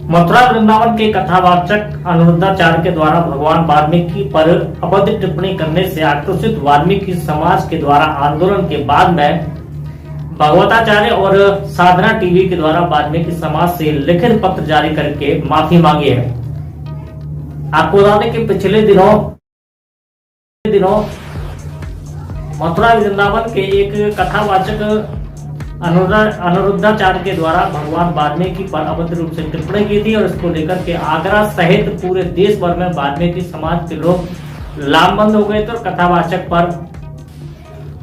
मथुरा वृंदावन के कथावाचक अनिरुद्धाचार्य के द्वारा भगवान वाल्मीकि पर अभद्र टिप्पणी करने से आक्रोशित वाल्मीकि समाज के द्वारा आंदोलन के बाद में भगवताचार्य और साधना टीवी के द्वारा वाल्मीकि समाज से लिखित पत्र जारी करके माफी मांगी है। आपको बता दें कि पिछले दिनों मथुरा वृंदावन के एक कथावाचक अनिरुद्धाचार्य के द्वारा भगवान वाल्मीकि पर अभद्र रूप से टिप्पणी की थी और इसको लेकर के आगरा सहित पूरे देश भर में वाल्मीकि समाज के लोग लामबंद हो गए थे और कथावाचक पर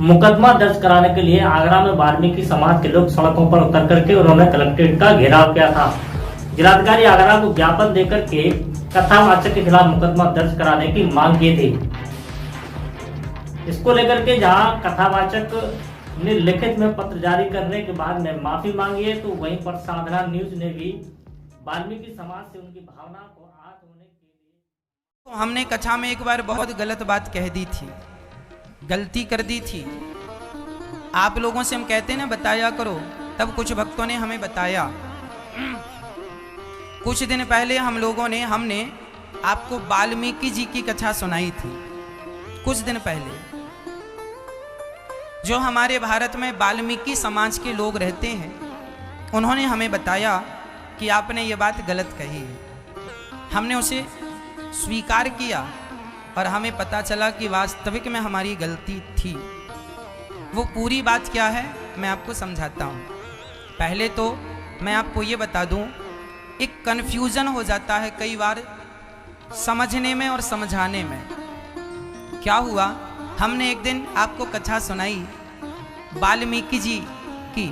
मुकदमा दर्ज कराने के लिए आगरा में वाल्मीकि समाज के लोग सड़कों पर उतर करके उन्होंने कलेक्ट्रेट का घेराव किया था। जिलाधिकारी आगरा को ज्ञापन देकर के कथावाचक के खिलाफ मुकदमा दर्ज कराने की मांग की थी। इसको लेकर के जहां कथावाचक ने लिखित में पत्र जारी करने के बाद में माफी मांगी है, तो वहीं पर साधना न्यूज ने भी वाल्मीकि समाज से उनकी भावना को आहत होने के लिए तो हमने कथा में एक बार बहुत गलत बात कह दी थी, गलती कर दी थी। आप लोगों से हम कहते हैं ना बताया करो, तब कुछ भक्तों ने हमें बताया। कुछ दिन पहले हमने आपको वाल्मीकि जी की कथा सुनाई थी। कुछ दिन पहले जो हमारे भारत में वाल्मीकि समाज के लोग रहते हैं, उन्होंने हमें बताया कि आपने ये बात गलत कही है। हमने उसे स्वीकार किया और हमें पता चला कि वास्तविक में हमारी गलती थी। वो पूरी बात क्या है मैं आपको समझाता हूँ। पहले तो मैं आपको ये बता दूँ, एक कन्फ्यूजन हो जाता है कई बार समझने में और समझाने में। क्या हुआ, हमने एक दिन आपको कथा सुनाई वाल्मीकि जी की।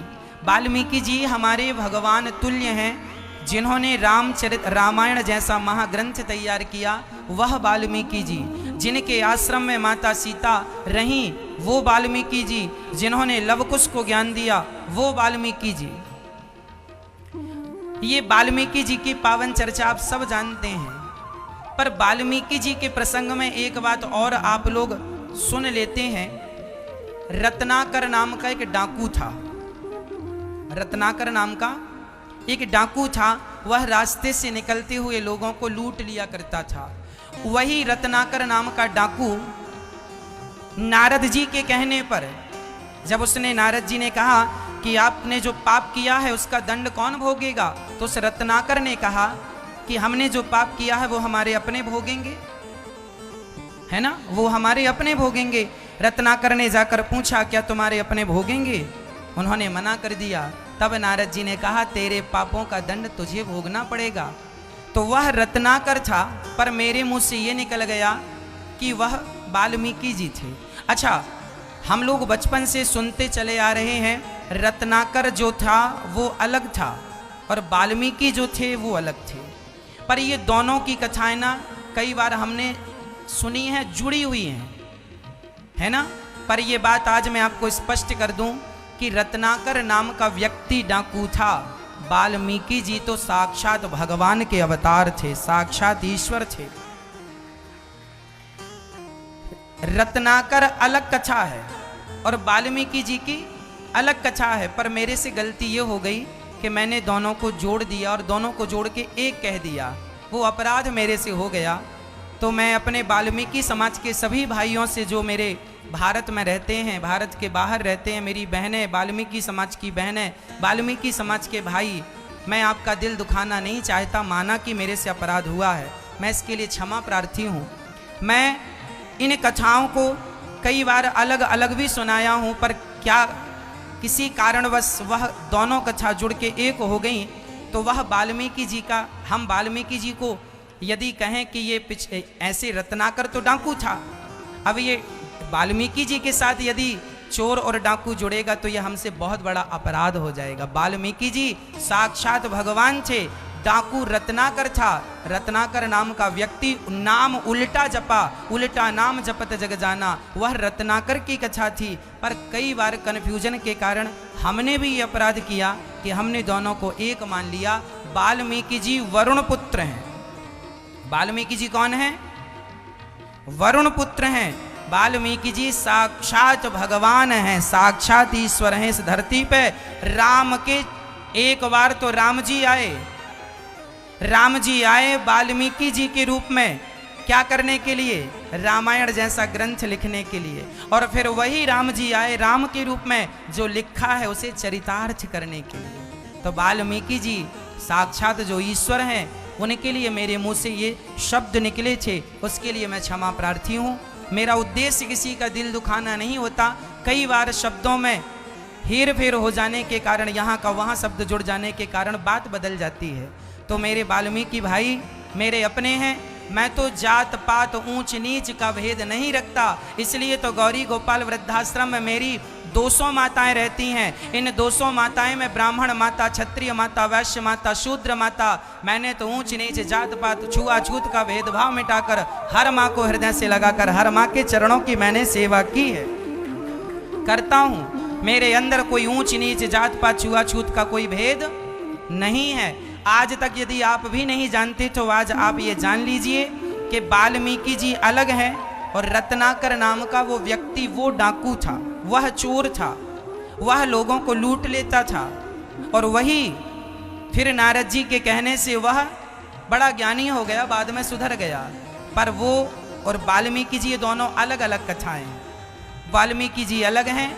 वाल्मीकि जी हमारे भगवान तुल्य हैं, जिन्होंने रामायण जैसा महाग्रंथ तैयार किया, वह वाल्मीकि जी। जिनके आश्रम में माता सीता रहीं, वो वाल्मीकि जी। जिन्होंने लवकुश को ज्ञान दिया, वो वाल्मीकि जी। ये वाल्मीकि जी की पावन चर्चा आप सब जानते हैं, पर वाल्मीकि जी के प्रसंग में एक बात और आप लोग सुन लेते हैं। रत्नाकर नाम का एक डाकू था। रत्नाकर नाम का एक डाकू था। वह रास्ते से निकलते हुए लोगों को लूट लिया करता था। वही रत्नाकर नाम का डाकू नारद जी के कहने पर, जब उसने नारद जी ने कहा कि आपने जो पाप किया है उसका दंड कौन भोगेगा, तो उस रत्नाकर ने कहा कि हमने जो पाप किया है वो हमारे अपने भोगेंगे, है ना, वो हमारे अपने भोगेंगे। रत्नाकर ने जाकर पूछा क्या तुम्हारे अपने भोगेंगे? उन्होंने मना कर दिया। तब नारद जी ने कहा तेरे पापों का दंड तुझे भोगना पड़ेगा। तो वह रत्नाकर था, पर मेरे मुंह से ये निकल गया कि वह वाल्मीकि जी थे। अच्छा, हम लोग बचपन से सुनते चले आ रहे हैं, रत्नाकर जो था वो अलग था और वाल्मीकि जो थे वो अलग थे। पर ये दोनों की कथाएं ना कई बार हमने सुनी है, जुड़ी हुई हैं, है ना। पर ये बात आज मैं आपको स्पष्ट कर दूं कि रत्नाकर नाम का व्यक्ति डाकू था। वाल्मीकि जी तो साक्षात भगवान के अवतार थे, साक्षात ईश्वर थे। रत्नाकर अलग कथा है और वाल्मीकि जी की अलग कथा है। पर मेरे से गलती ये हो गई कि मैंने दोनों को जोड़ दिया और दोनों को जोड़ के एक कह दिया। वो अपराध मेरे से हो गया। तो मैं अपने वाल्मीकि समाज के सभी भाइयों से जो मेरे भारत में रहते हैं, भारत के बाहर रहते हैं, मेरी बहनें, वाल्मीकि समाज की बहनें, वाल्मीकि समाज के भाई, मैं आपका दिल दुखाना नहीं चाहता। माना कि मेरे से अपराध हुआ है, मैं इसके लिए क्षमा प्रार्थी हूँ। मैं इन कथाओं को कई बार अलग अलग भी सुनाया हूँ, पर क्या किसी कारणवश वह दोनों कथा जुड़ के एक हो गई, तो वह वाल्मीकि जी का, हम वाल्मीकि जी को यदि कहें कि ये ऐसे रत्नाकर तो डाकू था, अब ये वाल्मीकि जी के साथ यदि चोर और डाकू जुड़ेगा तो ये हमसे बहुत बड़ा अपराध हो जाएगा। वाल्मीकि जी साक्षात भगवान थे, डाकू रत्नाकर था। रत्नाकर नाम का व्यक्ति नाम उल्टा जपा, उल्टा नाम जपत जग जाना, वह रत्नाकर की कथा थी। पर कई बार कन्फ्यूजन के कारण हमने भी ये अपराध किया कि हमने दोनों को एक मान लिया। वाल्मीकि जी वरुण पुत्र हैं। वाल्मीकि जी कौन है? वरुण पुत्र हैं। वाल्मीकि जी साक्षात भगवान हैं, साक्षात ईश्वर हैं इस धरती पे। राम के एक बार तो राम जी आए, राम जी आए वाल्मीकि जी के रूप में, क्या करने के लिए? रामायण जैसा ग्रंथ लिखने के लिए। और फिर वही राम जी आए राम के रूप में, जो लिखा है उसे चरितार्थ करने के लिए। तो वाल्मीकि जी साक्षात जो ईश्वर हैं, उनके लिए मेरे मुंह से ये शब्द निकले थे, उसके लिए मैं क्षमा प्रार्थी हूँ। मेरा उद्देश्य किसी का दिल दुखाना नहीं होता। कई बार शब्दों में हेर फेर हो जाने के कारण, यहाँ का वहाँ शब्द जुड़ जाने के कारण बात बदल जाती है। तो मेरे वाल्मीकि भाई मेरे अपने हैं, मैं तो जात पात ऊंच नीच का भेद नहीं रखता। इसलिए तो गौरी गोपाल वृद्धाश्रम में मेरी 200 माताएं रहती हैं। इन 200 माताएं में ब्राह्मण माता, क्षत्रिय माता, वैश्य माता, शूद्र माता, मैंने तो ऊंच नीच जात पात छुआछूत का भेदभाव मिटाकर हर माँ को हृदय से लगाकर हर माँ के चरणों की मैंने सेवा की है, करता हूँ। मेरे अंदर कोई ऊंच नीच जात पात छुआछूत का कोई भेद नहीं है। आज तक यदि आप भी नहीं जानते तो आज आप ये जान लीजिए कि वाल्मीकि जी अलग हैं और रत्नाकर नाम का वो व्यक्ति वो डाकू था, वह चोर था, वह लोगों को लूट लेता था। और वही फिर नारद जी के कहने से वह बड़ा ज्ञानी हो गया, बाद में सुधर गया। पर वो और वाल्मीकि जी दोनों अलग अलग कथाएं हैं। वाल्मीकि जी अलग हैं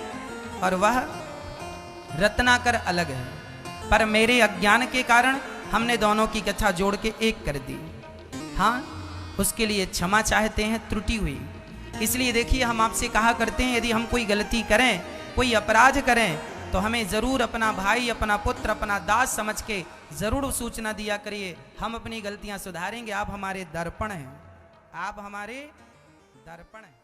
और वह रत्नाकर अलग है। पर मेरे अज्ञान के कारण हमने दोनों की कथा जोड़ के एक कर दी। हाँ, उसके लिए क्षमा चाहते हैं, त्रुटि हुई। इसलिए देखिए, हम आपसे कहा करते हैं यदि हम कोई गलती करें, कोई अपराध करें, तो हमें ज़रूर अपना भाई, अपना पुत्र, अपना दास समझ के ज़रूर सूचना दिया करिए। हम अपनी गलतियां सुधारेंगे। आप हमारे दर्पण हैं, आप हमारे दर्पण हैं।